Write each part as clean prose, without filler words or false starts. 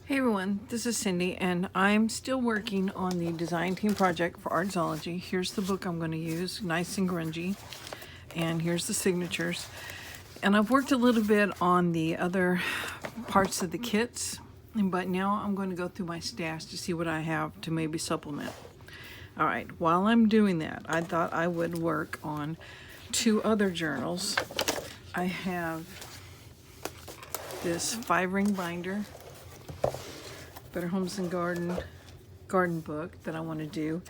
Hey everyone, this is Cindy, and I'm still working on the design team project for Artsology. Here's the book I'm going to use, nice and grungy, and here's the signatures. And I've worked a little bit on the other parts of the kits, but now I'm going to go through my stash to see what I have to maybe supplement. All right, while I'm doing that, I thought I would work on two other journals. I have this 5-ring binder, Better Homes and garden book that I want to do,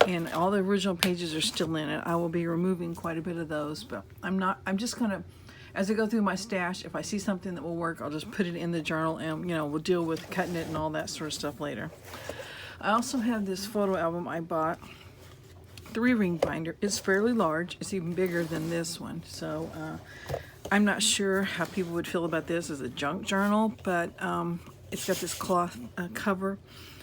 and all the original pages are still in it. I will be removing quite a bit of those, but I'm just gonna, as I go through my stash, if I see something that will work, I'll just put it in the journal, and we'll deal with cutting it and all that sort of stuff later. I also have this photo album I bought, 3-ring binder. It's fairly large. It's even bigger than this one, so I'm not sure how people would feel about this as a junk journal, but it's got this cloth cover,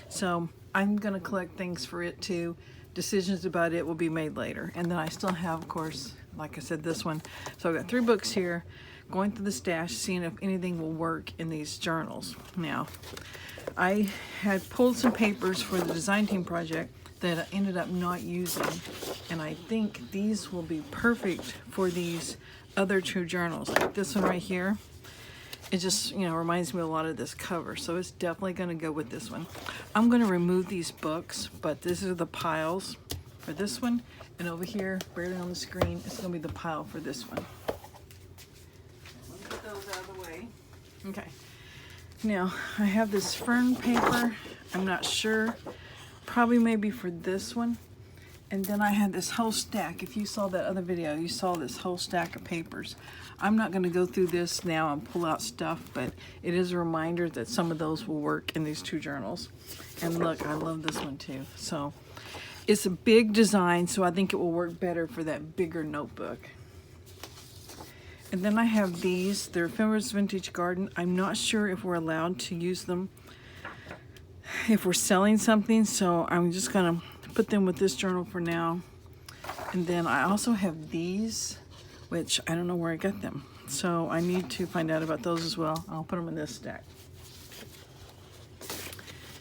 so I'm going to collect things for it too. Decisions about it will be made later. And then I still have, of course, like I said, this one. So I've got 3 books here, going through the stash, seeing if anything will work in these journals. Now, I had pulled some papers for the design team project that I ended up not using, and I think these will be perfect for these other 2 journals. Like this one right here. It just, reminds me a lot of this cover, so it's definitely going to go with this one. I'm going to remove these books, but these are the piles for this one, and over here, barely on the screen, it's going to be the pile for this one. Let me put those out of the way. Okay. Now, I have this fern paper. I'm not sure. Probably maybe for this one. And then I had this whole stack. If you saw that other video, you saw this whole stack of papers. I'm not going to go through this now and pull out stuff, but it is a reminder that some of those will work in these 2 journals. And look, I love this one too. So it's a big design, so I think it will work better for that bigger notebook. And then I have these. They're Ephemeris Vintage Garden. I'm not sure if we're allowed to use them if we're selling something, so I'm just going to put them with this journal for now. And then I also have these, which I don't know where I got them, so I need to find out about those as well. I'll put them in this stack.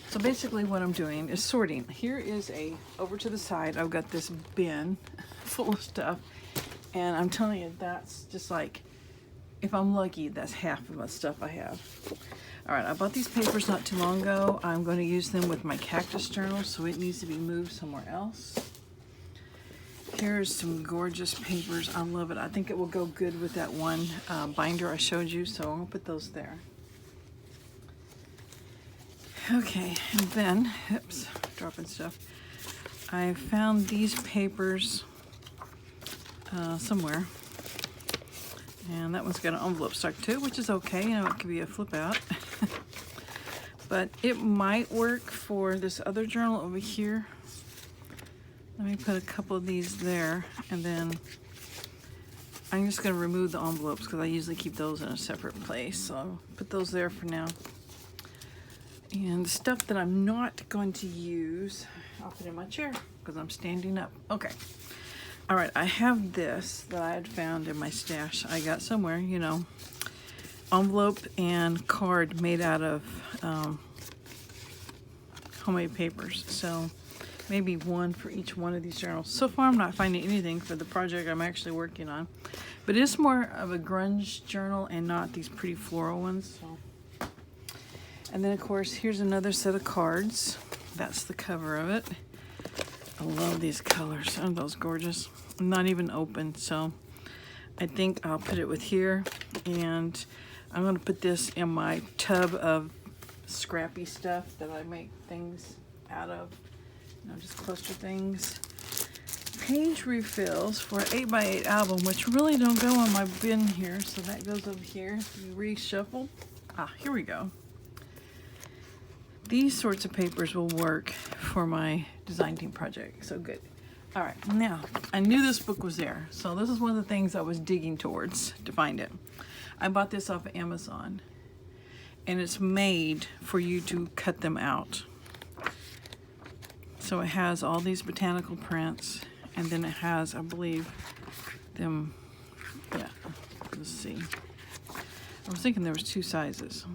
So basically what I'm doing is sorting. Here is over to the side, I've got this bin full of stuff, and I'm telling you, that's just like, if I'm lucky, that's half of the stuff I have. All right, I bought these papers not too long ago. I'm going to use them with my cactus journal, so it needs to be moved somewhere else. Here's some gorgeous papers. I love it. I think it will go good with that one binder I showed you, so I'll put those there. Okay, and then, oops, dropping stuff. I found these papers somewhere. And that one's got an envelope stuck to it, which is okay. It could be a flip out. But it might work for this other journal over here. Let me put a couple of these there, and then I'm just going to remove the envelopes because I usually keep those in a separate place. So I'll put those there for now. And the stuff that I'm not going to use, I'll put in my chair because I'm standing up. Okay. All right, I have this that I had found in my stash. I got somewhere, envelope and card made out of homemade papers. So maybe one for each one of these journals. So far, I'm not finding anything for the project I'm actually working on. But it is more of a grunge journal and not these pretty floral ones. So. And then, of course, here's another set of cards. That's the cover of it. I love these colors. Aren't those gorgeous? Not even open, so I think I'll put it with here, and I'm going to put this in my tub of scrappy stuff that I make things out of. Just cluster things. Page refills for an 8x8 album, which really don't go on my bin here, so that goes over here. You reshuffle. Here we go. These sorts of papers will work for my design team project, so good. All right, now, I knew this book was there, so this is one of the things I was digging towards to find it. I bought this off of Amazon, and it's made for you to cut them out. So it has all these botanical prints, and then it has, I believe, them, yeah, let's see. I was thinking there was 2 sizes.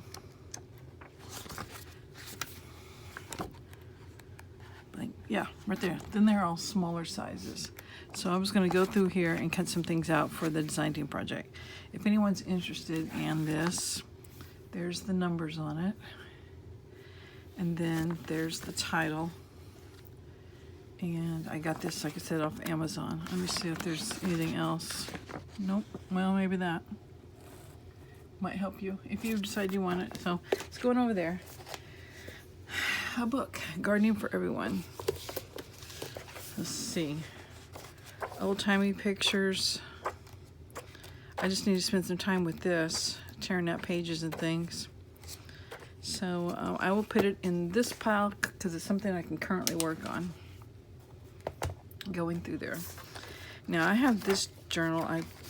Yeah, right there. Then they're all smaller sizes. So I was going to go through here and cut some things out for the design team project. If anyone's interested in this, there's the numbers on it. And then there's the title. And I got this, like I said, off Amazon. Let me see if there's anything else. Nope. Well, maybe that might help you if you decide you want it. So it's going over there. A book, Gardening for Everyone. Let's see. Old-timey pictures. I just need to spend some time with this, tearing out pages and things. So I will put it in this pile because it's something I can currently work on. Going through there. Now I have this journal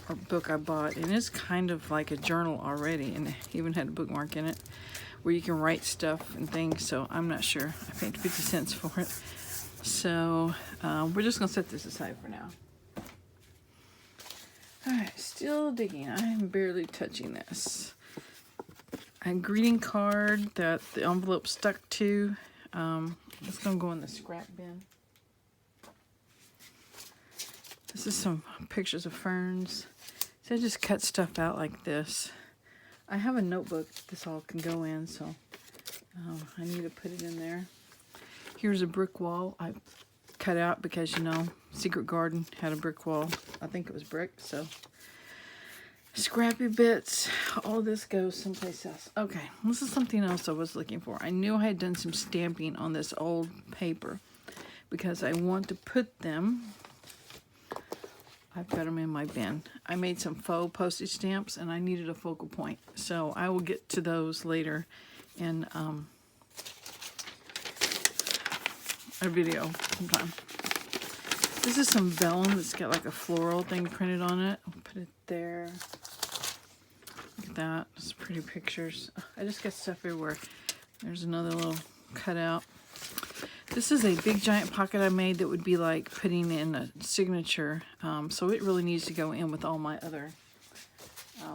or book I bought, and it's kind of like a journal already, and it even had a bookmark in it where you can write stuff and things. So I'm not sure. I paid 50 cents for it. So we're just gonna set this aside for now. All right, still digging. I am barely touching this. A greeting card that the envelope stuck to. It's gonna go in the scrap bin. This is some pictures of ferns. So I just cut stuff out like this. I have a notebook this all can go in, so I need to put it in there. Here's a brick wall I cut out because, you know, Secret Garden had a brick wall. I think it was brick, so. Scrappy bits. All this goes someplace else. Okay, this is something else I was looking for. I knew I had done some stamping on this old paper because I want to put them. I've got them in my bin. I made some faux postage stamps and I needed a focal point. So I will get to those later in a video sometime. This is some vellum that's got like a floral thing printed on it. I'll put it there. Look at that. It's pretty pictures. I just got stuff everywhere. There's another little cutout. This is a big giant pocket I made that would be like putting in a signature. So it really needs to go in with all my other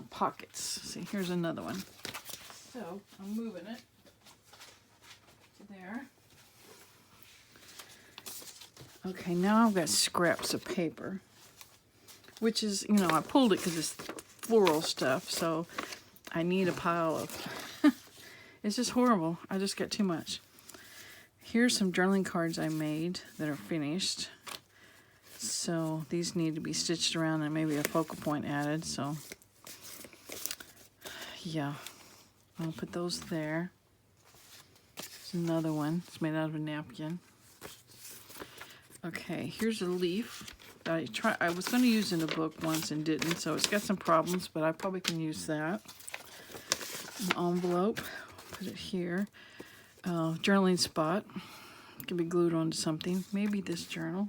pockets. See, here's another one. So I'm moving it to there. Okay, now I've got scraps of paper, which is, you know, I pulled it because it's floral stuff, so I need a pile of, it's just horrible. I just got too much. Here's some journaling cards I made that are finished. So these need to be stitched around and maybe a focal point added, so yeah, I'll put those there. There's another one. It's made out of a napkin. Okay, here's a leaf that I was going to use in a book once and didn't, so it's got some problems, but I probably can use that. An envelope, put it here. Journaling spot, it can be glued onto something, maybe this journal.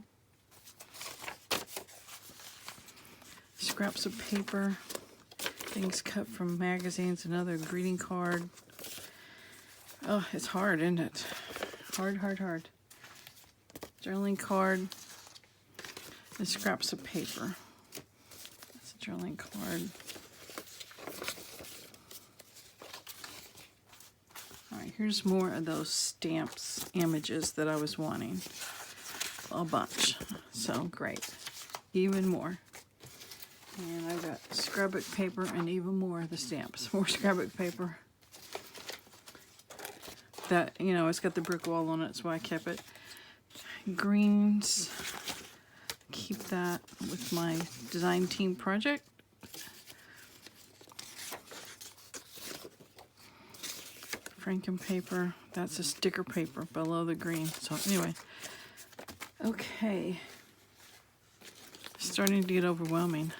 Scraps of paper, things cut from magazines, another greeting card. Oh, it's hard, isn't it? Hard, hard, hard. Journaling card, and scraps of paper. That's a journaling card. All right, here's more of those stamps, images that I was wanting. A bunch, so great. Even more. And I've got scrapbook paper and even more of the stamps. More scrapbook paper. That, you know, it's got the brick wall on it, that's why I kept it. Greens, keep that with my design team project. Franken paper, that's a sticker paper below the green. So anyway, okay, starting to get overwhelming.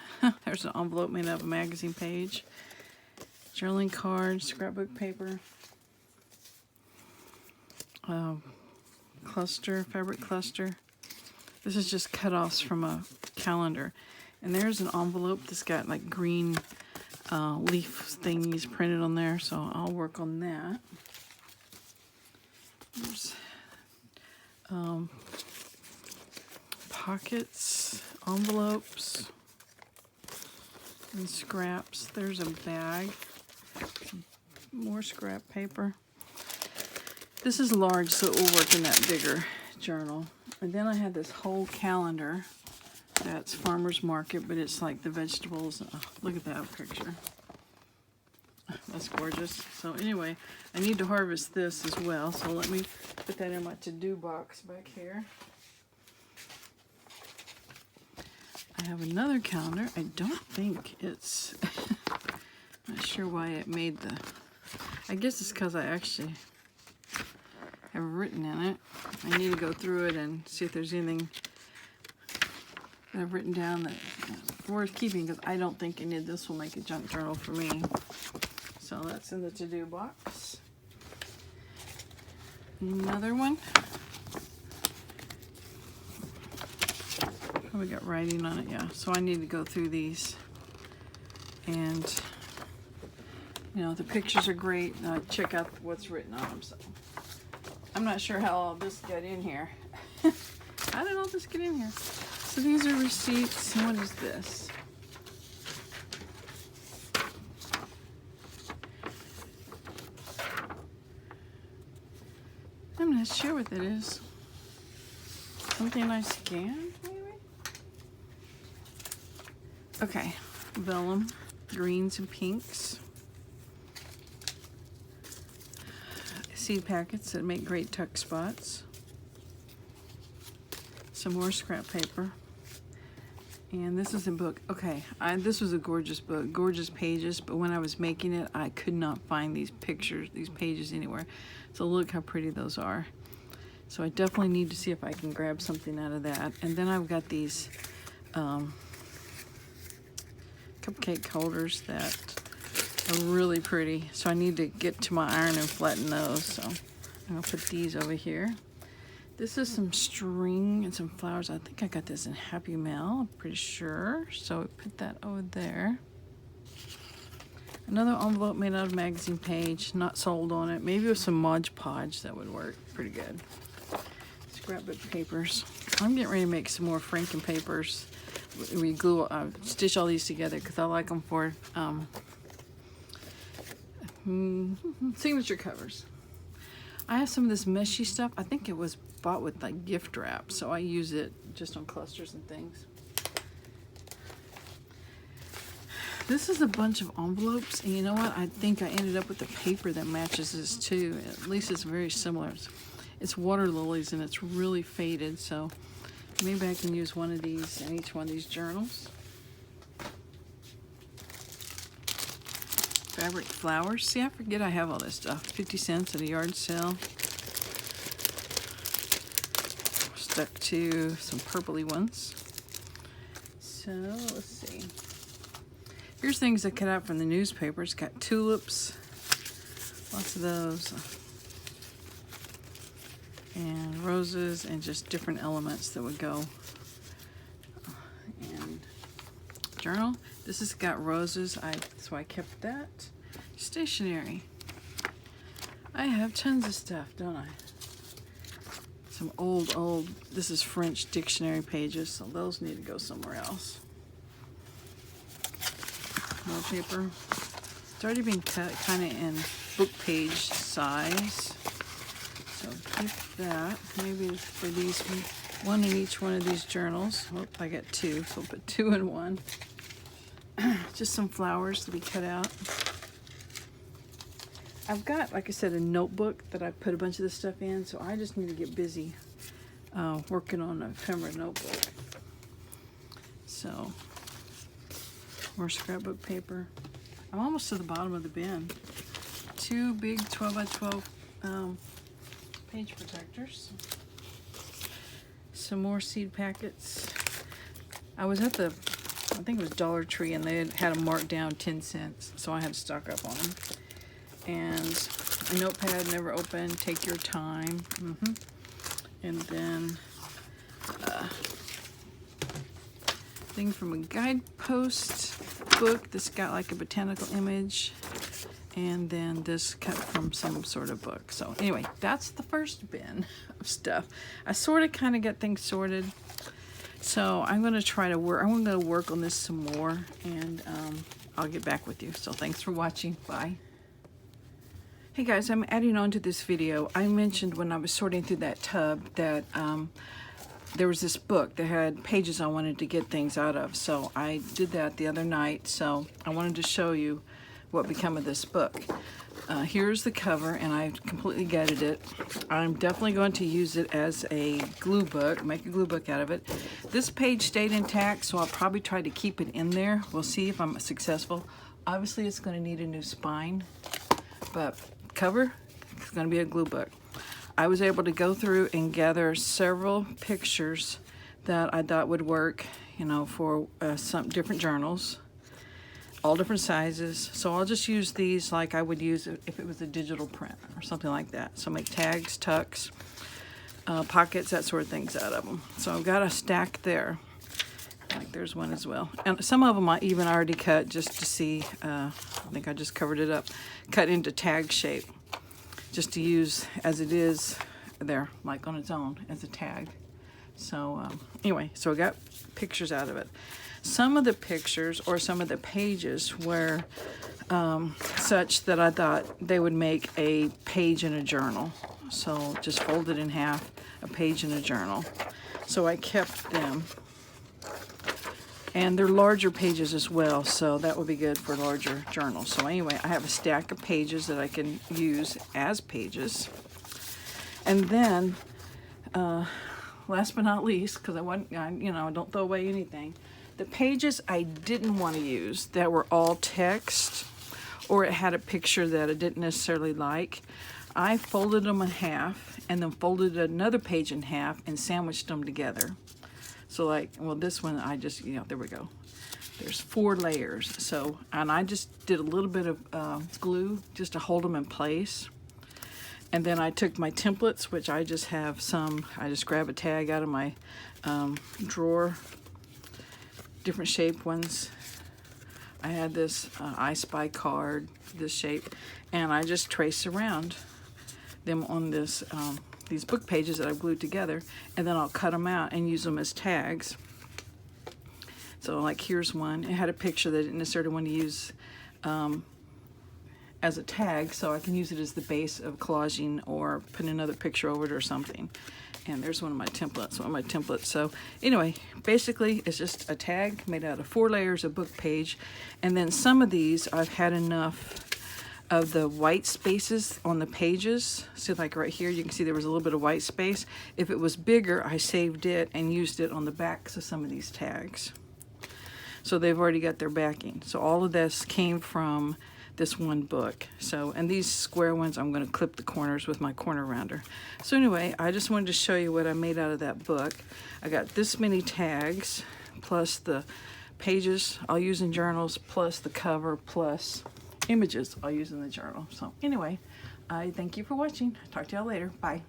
There's an envelope made out of a magazine page, journaling card, scrapbook paper, cluster, fabric cluster. This is just cut-offs from a calendar. And there's an envelope that's got like green leaf thingies printed on there, so I'll work on that. There's pockets, envelopes, and scraps. There's a bag, more scrap paper. This is large, so it will work in that bigger journal. And then I had this whole calendar that's farmer's market, but it's like the vegetables. Oh, look at that picture. That's gorgeous. So anyway, I need to harvest this as well. So let me put that in my to-do box back here. I have another calendar. I don't think it's... not sure why it made the... I guess it's because I actually have written in it. I need to go through it and see if there's anything that I've written down that's worth keeping, because I don't think any of this will make a junk journal for me. So that's in the to-do box. Another one. Oh, we got writing on it, yeah. So I need to go through these. And, you know, the pictures are great. Check out what's written on them. So I'm not sure how all this got in here. How did all this get in here? So these are receipts. What is this? I'm not sure what that is. Something I scanned, maybe? Okay, vellum, greens and pinks. Seed packets that make great tuck spots. Some more scrap paper. And this is a book. Okay, this was a gorgeous book, gorgeous pages, but when I was making it, I could not find these pictures, these pages anywhere. So look how pretty those are. So I definitely need to see if I can grab something out of that. And then I've got these cupcake holders that are really pretty. So I need to get to my iron and flatten those. So I'm gonna put these over here. This is some string and some flowers. I think I got this in Happy Mail, I'm pretty sure. So put that over there. Another envelope made out of magazine page, not sold on it. Maybe with some Mod Podge, that would work pretty good. Scrapbook papers. I'm getting ready to make some more Franken papers. We glue, stitch all these together because I like them for signature covers. I have some of this meshy stuff. I think it was bought with like gift wrap, so I use it just on clusters and things. This is a bunch of envelopes, and you know what? I think I ended up with the paper that matches this too. At least it's very similar. It's water lilies and it's really faded, so maybe I can use one of these in each one of these journals. Fabric flowers. See, I forget I have all this stuff. 50 cents at a yard sale. Stuck to some purpley ones. So, let's see. Here's things I cut out from the newspaper. It's got tulips. Lots of those. And roses and just different elements that would go. And journal. This has got roses. So I kept that. Stationery. I have tons of stuff, don't I? Some old, this is French dictionary pages, so those need to go somewhere else. More paper. It's already been cut kind of in book page size. So keep that. Maybe for these, one in each one of these journals. Oh, I got two, so I'll put two in one. Just some flowers to be cut out. I've got, like I said, a notebook that I put a bunch of this stuff in, so I just need to get busy working on a ephemera notebook. So, more scrapbook paper. I'm almost to the bottom of the bin. Two big 12 by 12 page protectors. Some more seed packets. I was at the, I think it was Dollar Tree, and they had them marked down 10 cents, so I had to stock up on them. And a notepad, never open, take your time. And then thing from a guidepost book that's got like a botanical image, and then this cut from some sort of book. So anyway, that's the first bin of stuff. I sort of kind of got things sorted. So I'm going to try to work, I'm going to work on this some more, and I'll get back with you. So thanks for watching. Bye. Hey guys, I'm adding on to this video. I mentioned when I was sorting through that tub that there was this book that had pages I wanted to get things out of, so I did that the other night. So I wanted to show you what became of this book. Here's the cover, and I completely gutted it. I'm definitely going to use it as a glue book, make a glue book out of it. This page stayed intact, so I'll probably try to keep it in there. We'll see if I'm successful. Obviously, it's going to need a new spine, but cover, it's going to be a glue book. I was able to go through and gather several pictures that I thought would work, you know, for some different journals. All different sizes. So I'll just use these like I would use it if it was a digital print or something like that. So make tags, tucks, pockets, that sort of things out of them. So I've got a stack there. Like there's one as well. And some of them I even already cut just to see. I think I just covered it up. Cut into tag shape just to use as it is there, like on its own as a tag. So anyway, so I got pictures out of it. Some of the pictures or some of the pages were such that I thought they would make a page in a journal. So just fold it in half, a page in a journal. So I kept them. And they're larger pages as well, so that would be good for larger journals. So anyway, I have a stack of pages that I can use as pages. And then, last but not least, because I don't throw away anything, the pages I didn't want to use that were all text or it had a picture that I didn't necessarily like, I folded them in half and then folded another page in half and sandwiched them together. So like, well, this one I just, there we go. There's 4 layers. So, and I just did a little bit of glue just to hold them in place. And then I took my templates, which I just have some, I just grab a tag out of my drawer, different shaped ones. I had this I Spy card, this shape, and I just trace around them on this these book pages that I've glued together, and then I'll cut them out and use them as tags. So like here's one. It had a picture that I didn't necessarily want to use as a tag, so I can use it as the base of collaging or put another picture over it or something. And there's one of my templates. So anyway, basically it's just a tag made out of 4 layers of book page. And then some of these I've had enough of the white spaces on the pages. So like right here, you can see there was a little bit of white space. If it was bigger, I saved it and used it on the backs of some of these tags. So they've already got their backing. So all of this came from this one book. So, and these square ones, I'm going to clip the corners with my corner rounder. So anyway, I just wanted to show you what I made out of that book. I got this many tags, plus the pages I'll use in journals, plus the cover, plus images I'll use in the journal. So anyway, I thank you for watching. Talk to y'all later. Bye.